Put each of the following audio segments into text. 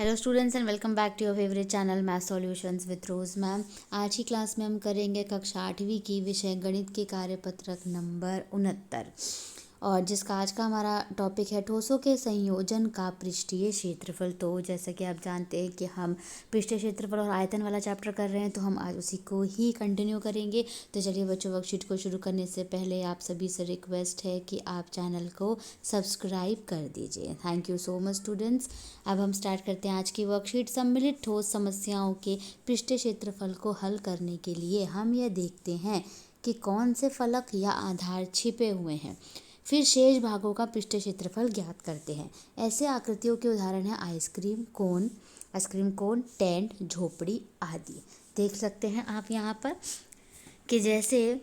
Hello students and welcome back to your favourite channel math solutions with Rose ma'am. आज की class में हम करेंगे कक्षा 8वीं की विषय गणित के कार्यपत्रक नंबर 69 और जिसका आज का हमारा टॉपिक है ठोसों के संयोजन का पृष्ठीय क्षेत्रफल। तो जैसा कि आप जानते हैं कि हम पृष्ठीय क्षेत्रफल और आयतन वाला चैप्टर कर रहे हैं, तो हम आज उसी को ही कंटिन्यू करेंगे। तो चलिए बच्चों, वर्कशीट को शुरू करने से पहले आप सभी से रिक्वेस्ट है कि आप चैनल को सब्सक्राइब कर दीजिए। Thank you so much students. अब हम स्टार्ट करते हैं आज की वर्कशीट। सम्मिलित ठोस समस्याओं के पृष्ठीय क्षेत्रफल को हल करने के लिए हम यह देखते हैं कि कौन से फलक या आधार छिपे हुए हैं, फिर शेष भागों का पृष्ठीय क्षेत्रफल ज्ञात करते हैं। ऐसे आकृतियों के उदाहरण हैं आइसक्रीम कोन, टेंट, झोपड़ी आदि। देख सकते हैं आप यहाँ पर कि जैसे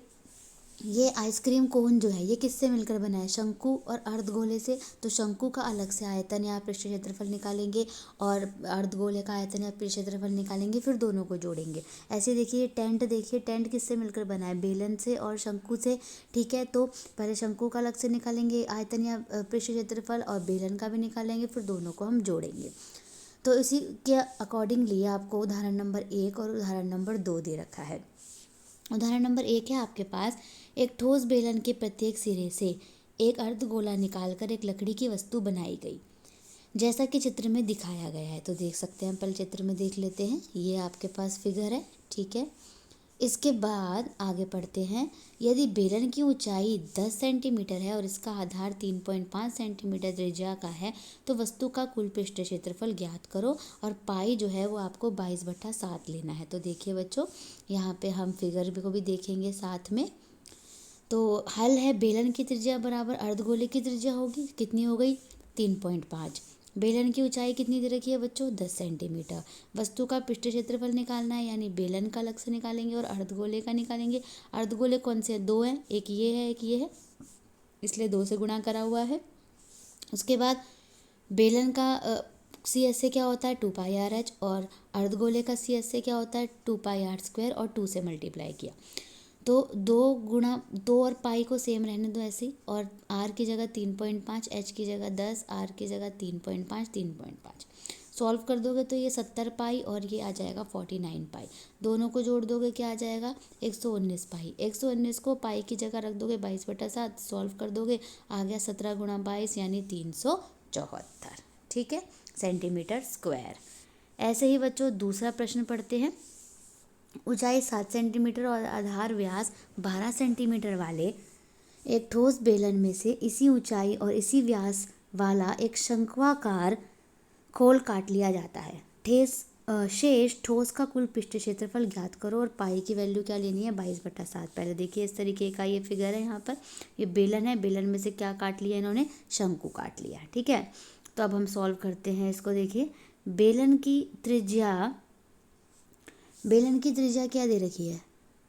ये आइसक्रीम कोन जो है ये किससे मिलकर बना है, शंकु और अर्धगोले से। तो शंकु का अलग से आयतन या पृष्ठीय क्षेत्रफल निकालेंगे और अर्धगोले का आयतन या पृष्ठीय क्षेत्रफल निकालेंगे, फिर दोनों को जोड़ेंगे। ऐसे देखिए टेंट किससे मिलकर बना है, बेलन से और शंकु से। ठीक है, तो पहले शंकु का अलग से निकालेंगे आयतन या पृष्ठीय क्षेत्रफल और बेलन का भी निकालेंगे, फिर दोनों को हम जोड़ेंगे। तो इसी के अकॉर्डिंगली आपको उदाहरण नंबर 1 और उदाहरण नंबर 2 दे रखा है। उदाहरण नंबर 1 है आपके पास, एक ठोस बेलन के प्रत्येक सिरे से एक अर्धगोला निकालकर एक लकड़ी की वस्तु बनाई गई, जैसा कि चित्र में दिखाया गया है। तो देख सकते हैं, पहले चित्र में देख लेते हैं। ये आपके पास फिगर है, ठीक है। इसके बाद आगे पढ़ते हैं। यदि बेलन की ऊंचाई 10 सेंटीमीटर है और इसका आधार 3.5 सेंटीमीटर त्रिज्या का है, तो वस्तु का कुल पृष्ठीय क्षेत्रफल ज्ञात करो और पाई जो है वो आपको 22/7 लेना है। तो देखिए बच्चों, यहाँ पे हम फिगर को भी देखेंगे साथ में। तो हल है, बेलन की त्रिज्या बराबर अर्धगोले की त्रिज्या होगी, कितनी हो गई 3.5। बेलन की ऊंचाई कितनी दे रखी है बच्चों, 10 सेंटीमीटर। वस्तु का पृष्ठीय क्षेत्रफल निकालना है, यानी बेलन का अलग से निकालेंगे और अर्धगोले का निकालेंगे। अर्धगोले कौन से, दो हैं, एक ये है एक ये है, इसलिए 2 से गुणा करा हुआ है। उसके बाद बेलन का सी एस से क्या होता है 2πr/h और अर्धगोले का सी एस से क्या होता है 2πr² और 2 से मल्टीप्लाई किया। तो 2 और पाई को सेम रहने दो ऐसे ही, और आर की जगह 3.5, एच की जगह 10, आर की जगह 3.5 सॉल्व कर दोगे तो ये 70 पाई और ये आ जाएगा 49 पाई। दोनों को जोड़ दोगे क्या आ जाएगा 119 पाई। 119 को पाई की जगह रख दोगे 22/7, सॉल्व कर दोगे आ गया 17 × 22 यानी 374, ठीक है, सेंटीमीटर स्क्वायर। ऐसे ही बच्चों दूसरा प्रश्न पढ़ते हैं। ऊंचाई 7 सेंटीमीटर और आधार व्यास 12 सेंटीमीटर वाले एक ठोस बेलन में से इसी ऊंचाई और इसी व्यास वाला एक शंक्वाकार खोल काट लिया जाता है। शेष ठोस का कुल पृष्ठीय क्षेत्रफल ज्ञात करो और पाई की वैल्यू क्या लेनी है 22/7। पहले देखिए इस तरीके का ये फिगर है, यहाँ पर ये बेलन है, बेलन में से क्या काट लिया इन्होंने, शंकु काट लिया, ठीक है। तो अब हम सॉल्व करते हैं इसको। देखिए बेलन की त्रिज्या क्या दे रखी है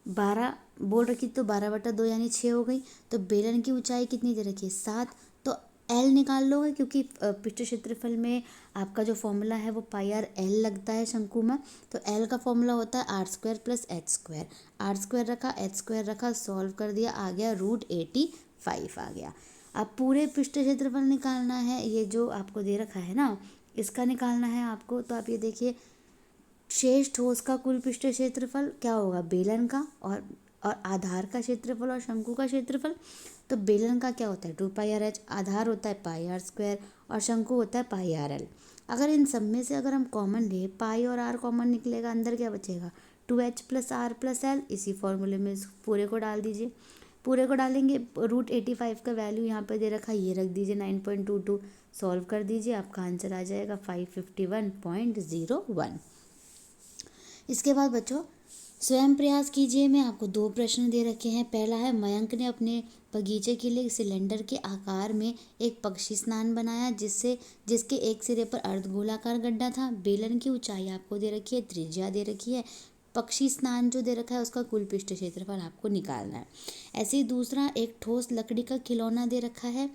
12 बोल रखी, तो 12/2 यानी 6 हो गई। तो बेलन की ऊंचाई कितनी दे रखी है 7, तो एल निकाल लोगे क्योंकि पृष्ठीय क्षेत्रफल में आपका जो फॉर्मूला है वो πr/l लगता है शंकु में। तो एल का फॉर्मूला होता है r² + h²। r² रखा, h² रखा, सॉल्व कर दिया, आ गया √85 आ गया। अब पूरे पृष्ठीय क्षेत्रफल निकालना है, ये जो आपको दे रखा है ना इसका निकालना है आपको। तो आप ये देखिए शेष ठोस का कुल पृष्ठीय क्षेत्रफल क्या होगा, बेलन का और आधार का क्षेत्रफल और शंकु का क्षेत्रफल। तो बेलन का क्या होता है 2πr/h, आधार होता है πr² और शंकु होता है πr/l। अगर इन सब में से अगर हम कॉमन ले, पाई और आर कॉमन निकलेगा, अंदर क्या बचेगा 2h + r + l। इसी फॉर्मूले में इस पूरे को डाल दीजिए, पूरे को डालेंगे, √85 का वैल्यू यहाँ पे दे रखा है, ये रख दीजिए 9.22, सॉल्व कर दीजिए, आपका आंसर आ जाएगा 551.01। इसके बाद बच्चों स्वयं प्रयास कीजिए में आपको 2 प्रश्न दे रखे हैं। पहला है, मयंक ने अपने बगीचे के लिए सिलेंडर के आकार में एक पक्षी स्नान बनाया जिसके एक सिरे पर अर्धगोलाकार गड्ढा था। बेलन की ऊंचाई आपको दे रखी है, त्रिज्या दे रखी है, पक्षी स्नान जो दे रखा है उसका कुल पृष्ठीय क्षेत्रफल आपको निकालना है। ऐसे ही दूसरा, एक ठोस लकड़ी का खिलौना दे रखा है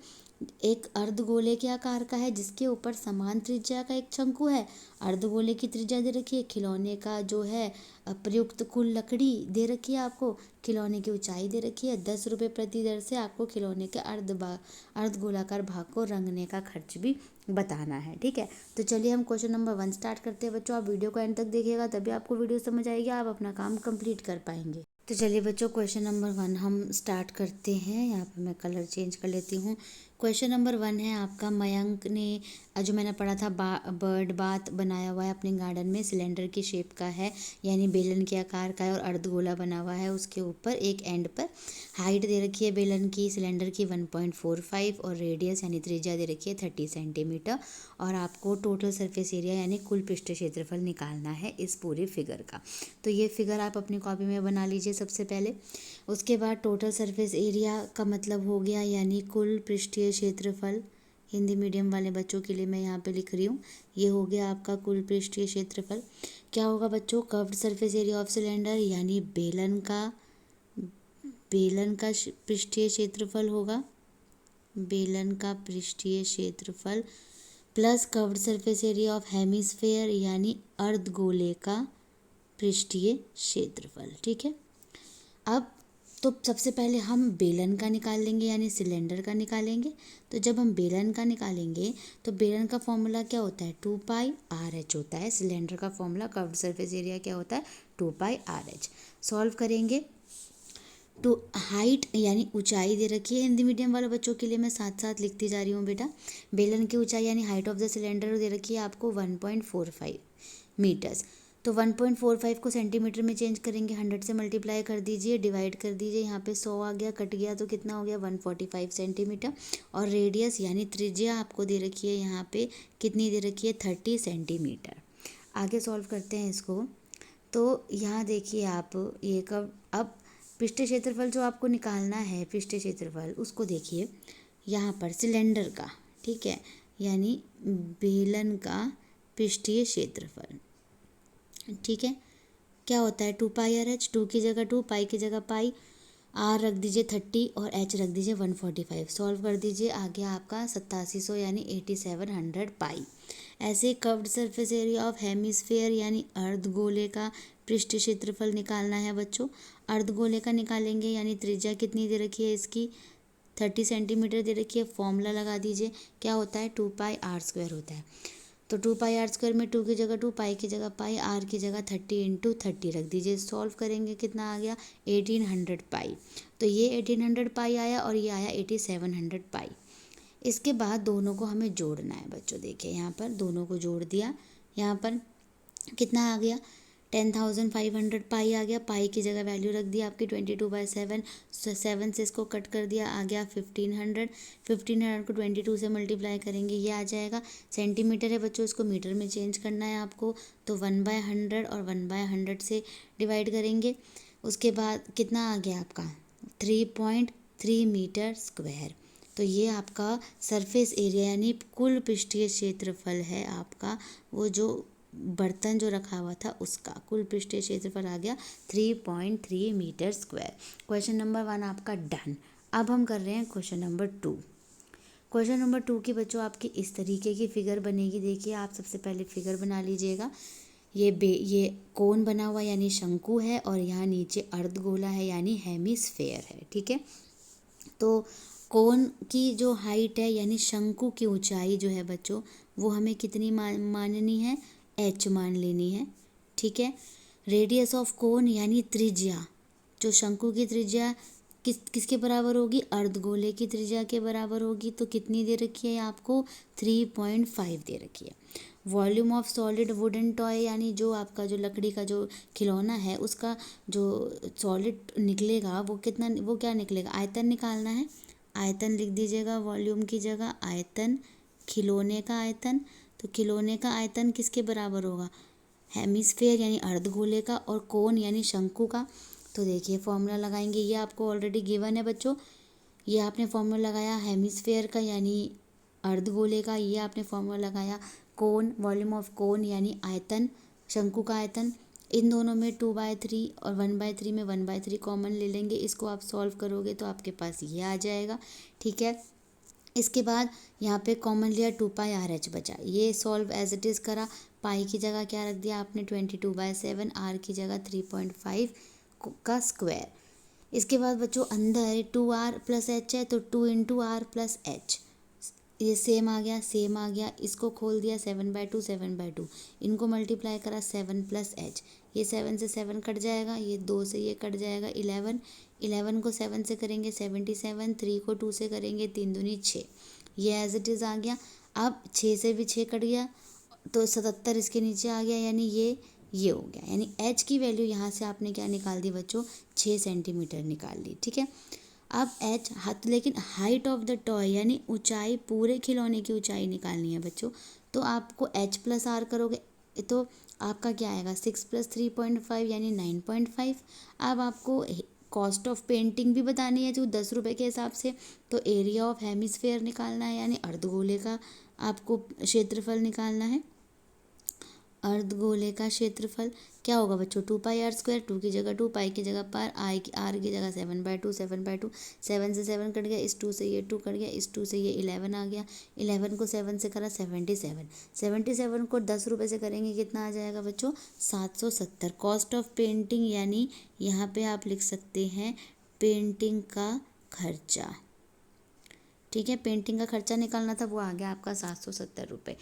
एक अर्धगोले के आकार का है जिसके ऊपर समान त्रिज्या का एक शंकु है। अर्धगोले की त्रिज्या दे रखी है। खिलौने का जो है प्रयुक्त कुल लकड़ी दे रखी है आपको। खिलौने की ऊंचाई दे रखी है। 10 रुपये प्रति दर से आपको खिलौने के अर्धगोलाकार भाग को रंगने का खर्च भी बताना है। ठीक है, तो चलिए हम क्वेश्चन नंबर 1 स्टार्ट करते हैं बच्चों। आप वीडियो को एंड तक देखिएगा तभी आपको वीडियो समझ आएगी, आप अपना काम कंप्लीट कर पाएंगे। तो चलिए बच्चों क्वेश्चन नंबर 1 हम स्टार्ट करते हैं। यहाँ पे मैं कलर चेंज कर लेती हूँ। क्वेश्चन नंबर 1 है आपका, मयंक ने जो मैंने पढ़ा था बर्ड बाथ बनाया हुआ है अपने गार्डन में, सिलेंडर की शेप का है यानी बेलन के आकार का है और अर्धगोला बना हुआ है। उसके ऊपर एक एंड पर हाइट दे रखी है बेलन की सिलेंडर की 1.45 और रेडियस यानी त्रिज्या दे रखी है 30 सेंटीमीटर। और आपको टोटल सरफेस एरिया यानी कुल पृष्ठ क्षेत्रफल निकालना है इस पूरे फिगर का। तो ये फिगर आप अपनी कॉपी में बना लीजिए सबसे पहले। उसके बाद टोटल सरफेस एरिया का मतलब हो गया यानी कुल पृष्ठीय क्षेत्रफल। हिंदी मीडियम वाले बच्चों के लिए मैं यहाँ पे लिख रही हूँ, ये हो गया आपका कुल पृष्ठीय क्षेत्रफल। क्या होगा बच्चों, curved surface area of cylinder यानी बेलन का पृष्ठीय क्षेत्रफल होगा, बेलन का पृष्ठीय क्षेत्रफल plus curved surface area of hemisphere यानी अर्धगोले का पृष्ठीय क्षेत्रफल। ठीक है, अब तो सबसे पहले हम बेलन का निकाल लेंगे यानी सिलेंडर का निकालेंगे। तो जब हम बेलन का निकालेंगे तो बेलन का फॉर्मूला क्या होता है, 2πRh होता है। सिलेंडर का फॉर्मूला कर्व्ड सरफेस एरिया क्या होता है, 2πRh। सॉल्व करेंगे तो हाइट यानी ऊंचाई दे रखी है। हिंदी मीडियम वाले बच्चों के लिए मैं साथ साथ लिखती जा रही हूँ बेटा। बेलन की ऊंचाई यानी हाइट ऑफ द सिलेंडर दे रखी है आपको 1.45 मीटर्स। तो 1.45 को सेंटीमीटर में चेंज करेंगे, 100 से मल्टीप्लाई कर दीजिए, डिवाइड कर दीजिए। यहाँ पे 100 आ गया, कट गया तो कितना हो गया 145 सेंटीमीटर। और रेडियस यानी त्रिज्या आपको दे रखी है यहाँ पे कितनी दे रखी है 30 सेंटीमीटर। आगे सॉल्व करते हैं इसको। तो यहाँ देखिए आप ये कब, अब पृष्ठीय क्षेत्रफल जो आपको निकालना है, पृष्ठीय क्षेत्रफल उसको देखिए यहाँ पर सिलेंडर का, ठीक है, यानी बेलन का पृष्ठीय क्षेत्रफल। ठीक है, क्या होता है 2πRh, 2 की जगह 2, पाई की जगह पाई, आर रख दीजिए 30 और एच रख दीजिए 145। सॉल्व कर दीजिए, आ गया आपका 8700 यानी 8700 पाई। ऐसे curved surface area of hemisphere यानी अर्धगोले का पृष्ठीय क्षेत्रफल निकालना है बच्चों। अर्धगोले का निकालेंगे यानी त्रिज्या कितनी दे रखी है इसकी 30 सेंटीमीटर दे रखी है। फॉर्मूला लगा दीजिए, क्या होता है 2πr² होता है। तो 2πr² में 2 की जगह 2, पाई की जगह पाई, आर की जगह 30 इंटू 30 रख दीजिए। सॉल्व करेंगे कितना आ गया 1800 पाई। तो ये 1800 पाई आया और ये आया 8700 पाई। इसके बाद दोनों को हमें जोड़ना है बच्चों। देखिए यहाँ पर दोनों को जोड़ दिया, यहाँ पर कितना आ गया 10,500 पाई आ गया। पाई की जगह वैल्यू रख दी आपकी 22/7, 7 से इसको कट कर दिया, आ गया 1500। 1500 को 22 से मल्टीप्लाई करेंगे, ये आ जाएगा। सेंटीमीटर है बच्चों, इसको मीटर में चेंज करना है आपको। तो 1/100 और 1/100 से डिवाइड करेंगे। उसके बाद कितना आ गया आपका 3.3 मीटर स्क्वायर। तो ये आपका सरफेस एरिया यानी कुल पृष्ठीय क्षेत्रफल है आपका, वो जो बर्तन जो रखा हुआ था उसका कुल पृष्ठीय क्षेत्रफल आ गया 3.3 मीटर स्क्वायर। क्वेश्चन नंबर 1 आपका डन। अब हम कर रहे हैं क्वेश्चन नंबर 2। क्वेश्चन नंबर 2 की बच्चों आपकी इस तरीके की फिगर बनेगी। देखिए आप सबसे पहले फिगर बना लीजिएगा। ये कोन बना हुआ यानी शंकु है और यहाँ नीचे अर्धगोला है यानी हेमिस्फेयर है। ठीक है, तो कोन की जो हाइट है यानी शंकु की ऊंचाई जो है बच्चों वो हमें कितनी माननी है, h मान लेनी है। ठीक है, रेडियस ऑफ कोन यानी त्रिज्या, जो शंकु की त्रिज्या किसके बराबर होगी, अर्धगोले की त्रिज्या के बराबर होगी। तो कितनी दे रखी है आपको 3.5 दे रखी है। Volume of solid wooden toy यानी जो आपका जो लकड़ी का जो खिलौना है उसका जो सॉलिड निकलेगा वो कितना, वो क्या निकलेगा, आयतन निकालना है। आयतन लिख दीजिएगा वॉल्यूम की जगह, आयतन खिलौने का आयतन। तो खिलौने का आयतन किसके बराबर होगा, हेमिस्फेयर यानी अर्धगोले का और कोन यानी शंकु का। तो देखिए फॉर्मूला लगाएंगे, ये आपको ऑलरेडी गिवन है बच्चों। ये आपने फॉर्मूला लगाया हेमिस्फेयर का यानी अर्धगोले का, ये आपने फॉर्मूला लगाया कोन, वॉल्यूम ऑफ कोन यानी आयतन, शंकु का आयतन। इन दोनों में 2/3 और 1/3 में 1/3 कॉमन ले लेंगे। इसको आप सॉल्व करोगे तो आपके पास ये आ जाएगा। ठीक है, इसके बाद यहाँ पे कॉमन लिया 2πRh बचा, ये सॉल्व एज इट इज़ करा। पाई की जगह क्या रख दिया आपने 22/7, आर की जगह 3.5 का स्क्वायर। इसके बाद बच्चों अंदर 2r+h है तो 2 × r+h, ये सेम आ गया, सेम आ गया। इसको खोल दिया 7/2 7/2, इनको मल्टीप्लाई करा 7+h, ये 7 से 7 कट जाएगा, ये 2 से ये कट जाएगा 11, 11 को 7 से करेंगे 77, 3 को 2 से करेंगे 3 दूनी 6, ये एज इट इज़ आ गया। अब 6 से भी 6 कट गया तो 77 इसके नीचे आ गया, यानी ये हो गया। यानी h की वैल्यू यहाँ से आपने क्या निकाल दी बच्चों, 6 सेंटीमीटर निकाल ली। ठीक है, अब h हाथ, लेकिन हाइट ऑफ द टॉय यानी ऊंचाई, पूरे खिलौने की ऊंचाई निकालनी है बच्चों। तो आपको h+r करोगे तो आपका क्या आएगा 6 + 3.5 यानी 9.5। अब आपको कॉस्ट ऑफ पेंटिंग भी बतानी है जो 10 रुपये के हिसाब से, तो एरिया ऑफ हेमिस्फेयर निकालना है, यानी अर्धगोले का आपको क्षेत्रफल निकालना है। अर्धगोले का क्षेत्रफल क्या होगा बच्चों, 2πr², 2 की जगह 2, पाई की जगह पर, आर की जगह 7/2 7/2, 7 से 7 कट गया, इस 2 से ये 2 कट गया, इस 2 से ये 11 आ गया, 11 को 7 से करा 77, 77 को 10 रुपये से करेंगे कितना आ जाएगा बच्चों, 770। कॉस्ट ऑफ पेंटिंग यानी यहाँ पे आप लिख सकते हैं पेंटिंग का खर्चा। ठीक है, पेंटिंग का खर्चा निकालना था, वो आ गया आपका 770 रुपये।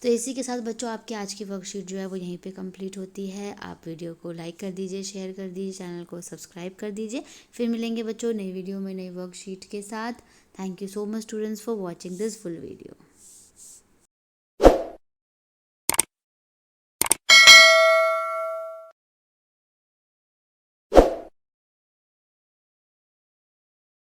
तो इसी के साथ बच्चों आपकी आज की वर्कशीट जो है वो यहीं पे कंप्लीट होती है। आप वीडियो को लाइक कर दीजिए, शेयर कर दीजिए, चैनल को सब्सक्राइब कर दीजिए। फिर मिलेंगे बच्चों नई वीडियो में नई वर्कशीट के साथ। Thank you so much students for watching this full video.